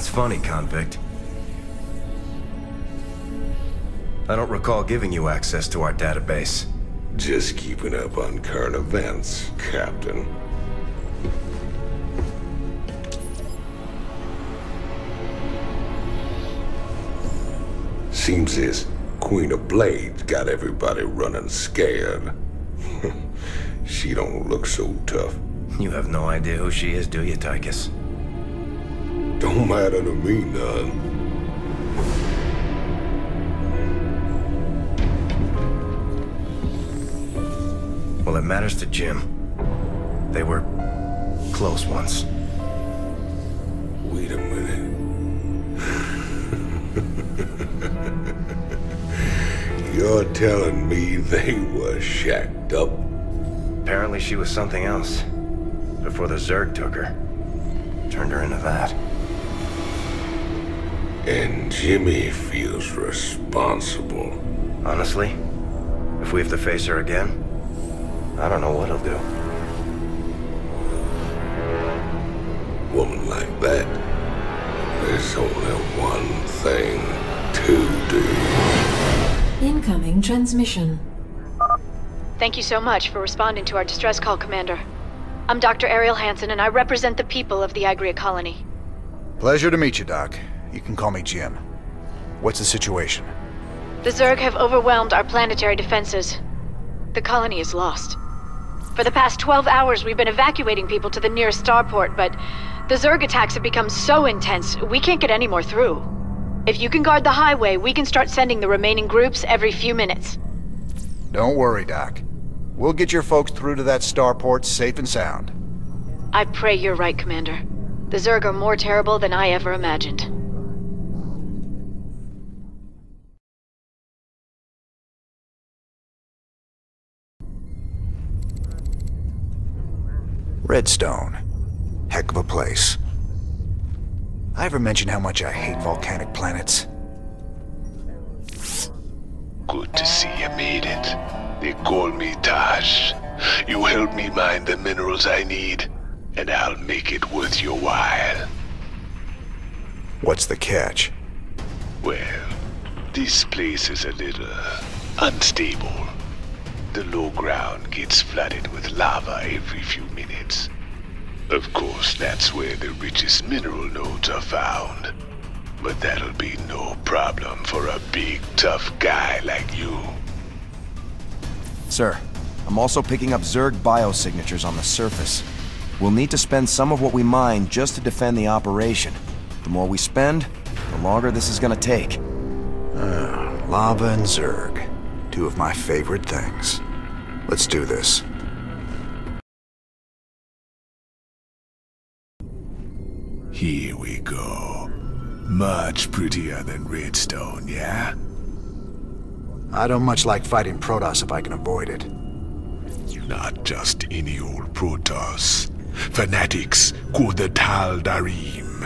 That's funny, convict. I don't recall giving you access to our database. Just keeping up on current events, Captain. Seems this Queen of Blades got everybody running scared. She don't look so tough. You have no idea who she is, do you, Tychus? Don't matter to me none. Well, it matters to Jim. They were close once. Wait a minute. You're telling me they were shacked up? Apparently she was something else. Before the Zerg took her. Turned her into that. And Jimmy feels responsible. Honestly, if we have to face her again, I don't know what he'll do. Woman like that, there's only one thing to do. Incoming transmission. Thank you so much for responding to our distress call, Commander. I'm Dr. Ariel Hansen, and I represent the people of the Agria colony. Pleasure to meet you, Doc. You can call me Jim. What's the situation? The Zerg have overwhelmed our planetary defenses. The colony is lost. For the past 12 hours, we've been evacuating people to the nearest starport, but the Zerg attacks have become so intense, we can't get any more through. If you can guard the highway, we can start sending the remaining groups every few minutes. Don't worry, Doc. We'll get your folks through to that starport safe and sound. I pray you're right, Commander. The Zerg are more terrible than I ever imagined. Redstone. Heck of a place. I ever mention how much I hate volcanic planets? Good to see you made it. They call me Taj. You help me mine the minerals I need, and I'll make it worth your while. What's the catch? Well, this place is a little unstable. The low ground gets flooded with lava every few minutes. Of course, that's where the richest mineral nodes are found. But that'll be no problem for a big, tough guy like you. Sir, I'm also picking up Zerg biosignatures on the surface. We'll need to spend some of what we mine just to defend the operation. The more we spend, the longer this is gonna take. Lava and Zerg. Two of my favorite things. Let's do this. Here we go. Much prettier than redstone, yeah? I don't much like fighting Protoss if I can avoid it. Not just any old Protoss. Fanatics called the Tal'Darim.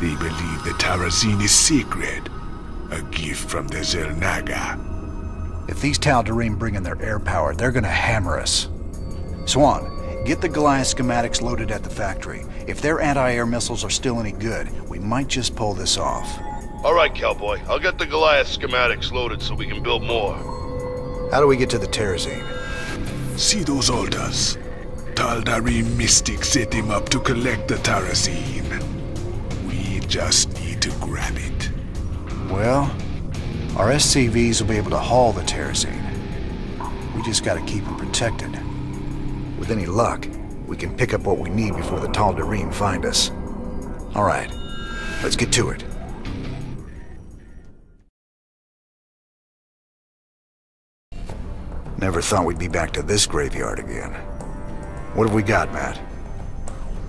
They believe the Terrazine is sacred. A gift from the Xel'Naga. If these Tal'Darim bring in their air power, they're gonna hammer us. Swan, get the Goliath schematics loaded at the factory. If their anti-air missiles are still any good, we might just pull this off. All right, cowboy. I'll get the Goliath schematics loaded so we can build more. How do we get to the Terrazine? See those altars? Tal'Darim mystics set him up to collect the Terrazine. We just need to grab it. Well, our SCVs will be able to haul the Terrazine. We just gotta keep them protected. With any luck, we can pick up what we need before the Tal'Darim find us. All right, let's get to it. Never thought we'd be back to this graveyard again. What have we got, Matt?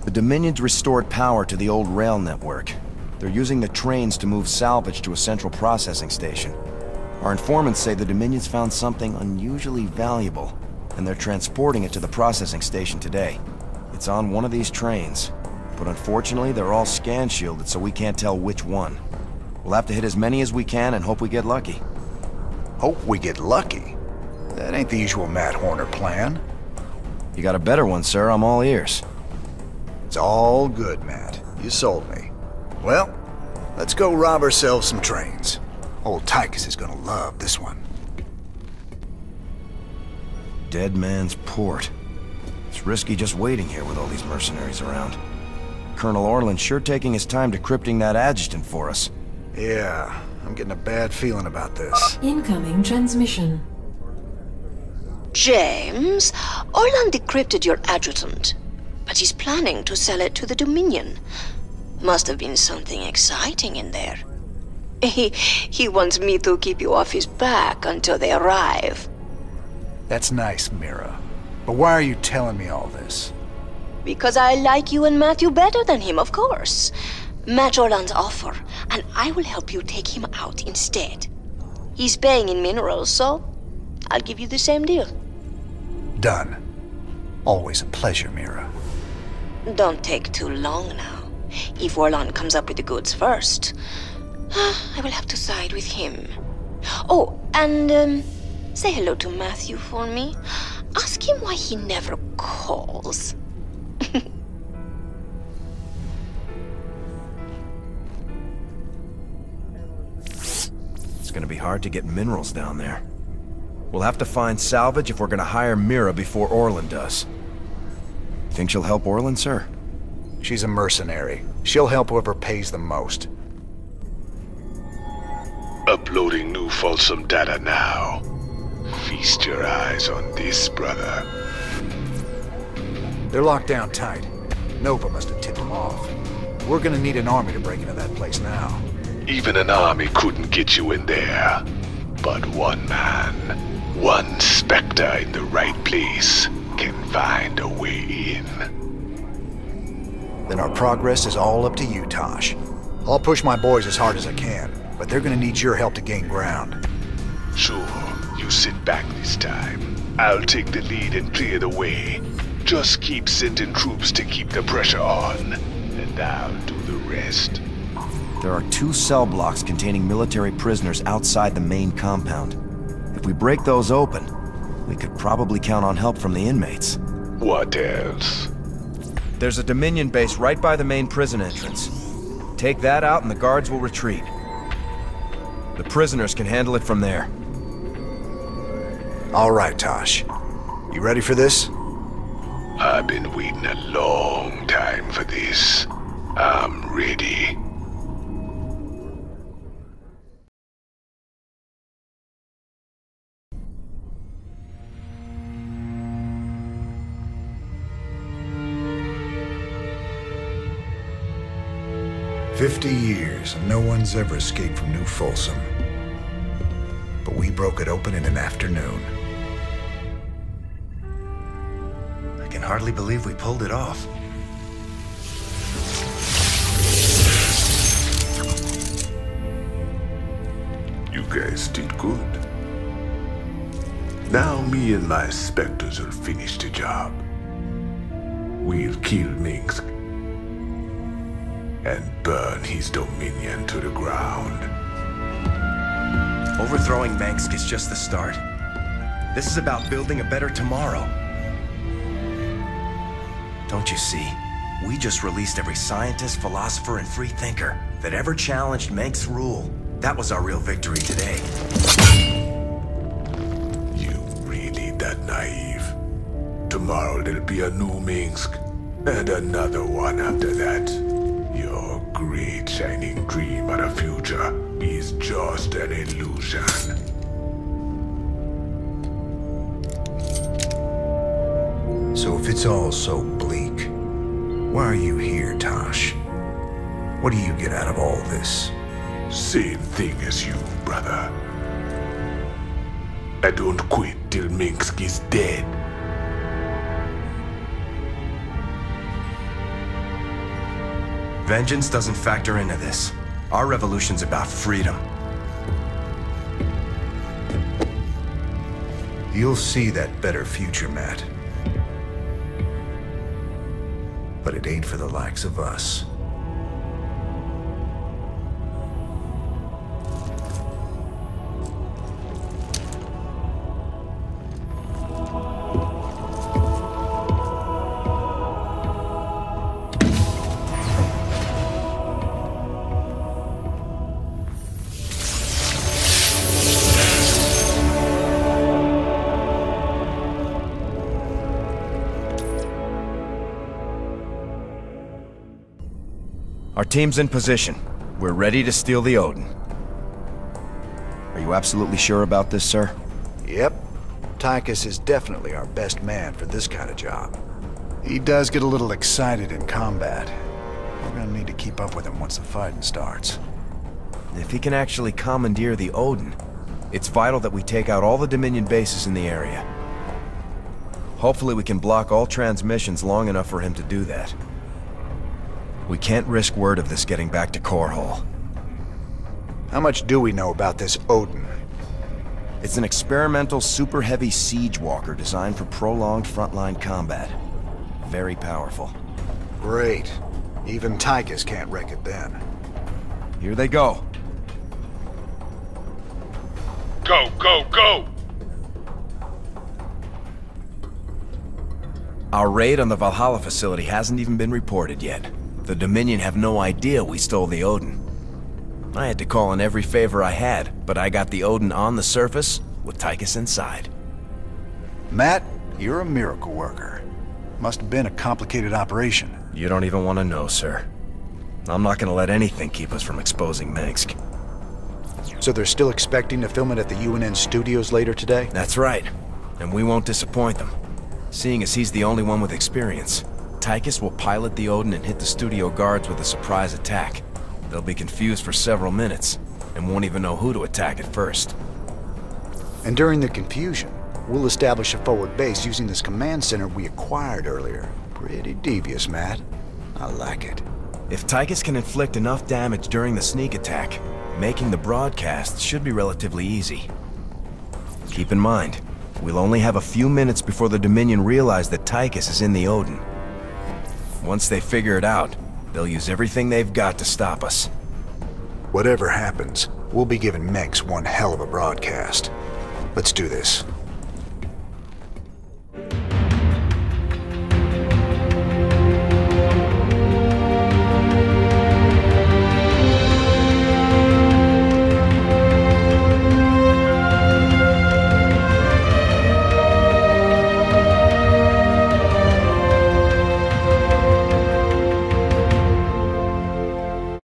The Dominion's restored power to the old rail network. They're using the trains to move salvage to a central processing station. Our informants say the Dominion's found something unusually valuable, and they're transporting it to the processing station today. It's on one of these trains, but unfortunately they're all scan shielded, so we can't tell which one. We'll have to hit as many as we can and hope we get lucky. Hope we get lucky? That ain't the usual Matt Horner plan. You got a better one, sir. I'm all ears. It's all good, Matt. You sold me. Well, Let's go rob ourselves some trains. Old Tychus is gonna love this one. Dead Man's Port. It's risky just waiting here with all these mercenaries around. Colonel Orland's sure taking his time decrypting that adjutant for us. Yeah, I'm getting a bad feeling about this. Incoming transmission. James, Orland decrypted your adjutant, but he's planning to sell it to the Dominion. Must have been something exciting in there. He wants me to keep you off his back until they arrive. That's nice, Mira. But why are you telling me all this? Because I like you and Matthew better than him, of course. Match Orland's offer, and I will help you take him out instead. He's paying in minerals, so I'll give you the same deal. Done. Always a pleasure, Mira. Don't take too long now. If Orland comes up with the goods first, I will have to side with him. Oh, and say hello to Matthew for me. Ask him why he never calls. It's gonna be hard to get minerals down there. We'll have to find salvage if we're gonna hire Mira before Orland does. Think she'll help Orland, sir? She's a mercenary. She'll help whoever pays the most. Uploading new Folsom data now. Feast your eyes on this, brother. They're locked down tight. Nova must have tipped them off. We're gonna need an army to break into that place now. Even an army couldn't get you in there. But one man, one Spectre in the right place, can find a way in. Then our progress is all up to you, Tosh. I'll push my boys as hard as I can, but they're gonna need your help to gain ground. Sure, you sit back this time. I'll take the lead and clear the way. Just keep sending troops to keep the pressure on, and I'll do the rest. There are 2 cell blocks containing military prisoners outside the main compound. If we break those open, we could probably count on help from the inmates. What else? There's a Dominion base right by the main prison entrance. Take that out and the guards will retreat. The prisoners can handle it from there. All right, Tosh. You ready for this? I've been waiting a long time for this. I'm ready. "50 years, and no one's ever escaped from New Folsom. But we broke it open in an afternoon." I can hardly believe we pulled it off. You guys did good. Now me and my Spectres will finish the job. We'll kill Minsk and burn his dominion to the ground. Overthrowing Minsk is just the start. This is about building a better tomorrow. Don't you see? We just released every scientist, philosopher, and free thinker that ever challenged Minsk's rule. That was our real victory today. You really that naive? Tomorrow there'll be a new Minsk, and another one after that. Your great shining dream of the future is just an illusion. So if it's all so bleak, why are you here, Tosh? What do you get out of all this? Same thing as you, brother. I don't quit till Minsk is dead. Vengeance doesn't factor into this. Our revolution's about freedom. You'll see that better future, Matt. But it ain't for the likes of us. Our team's in position. We're ready to steal the Odin. Are you absolutely sure about this, sir? Yep. Tychus is definitely our best man for this kind of job. He does get a little excited in combat. We're gonna need to keep up with him once the fighting starts. If he can actually commandeer the Odin, it's vital that we take out all the Dominion bases in the area. Hopefully we can block all transmissions long enough for him to do that. We can't risk word of this getting back to Core Hall. How much do we know about this Odin? It's an experimental super heavy siege walker designed for prolonged frontline combat. Very powerful. Great. Even Tychus can't wreck it then. Here they go. Go, go, go! Our raid on the Valhalla facility hasn't even been reported yet. The Dominion have no idea we stole the Odin. I had to call in every favor I had, but I got the Odin on the surface with Tychus inside. Matt, you're a miracle worker. Must have been a complicated operation. You don't even want to know, sir. I'm not gonna let anything keep us from exposing Minsk. So they're still expecting to film it at the UNN studios later today? That's right. And we won't disappoint them. Seeing as he's the only one with experience, Tychus will pilot the Odin and hit the studio guards with a surprise attack. They'll be confused for several minutes, and won't even know who to attack at first. And during the confusion, we'll establish a forward base using this command center we acquired earlier. Pretty devious, Matt. I like it. If Tychus can inflict enough damage during the sneak attack, making the broadcast should be relatively easy. Keep in mind, we'll only have a few minutes before the Dominion realize that Tychus is in the Odin. Once they figure it out, they'll use everything they've got to stop us. Whatever happens, we'll be giving Megs one hell of a broadcast. Let's do this.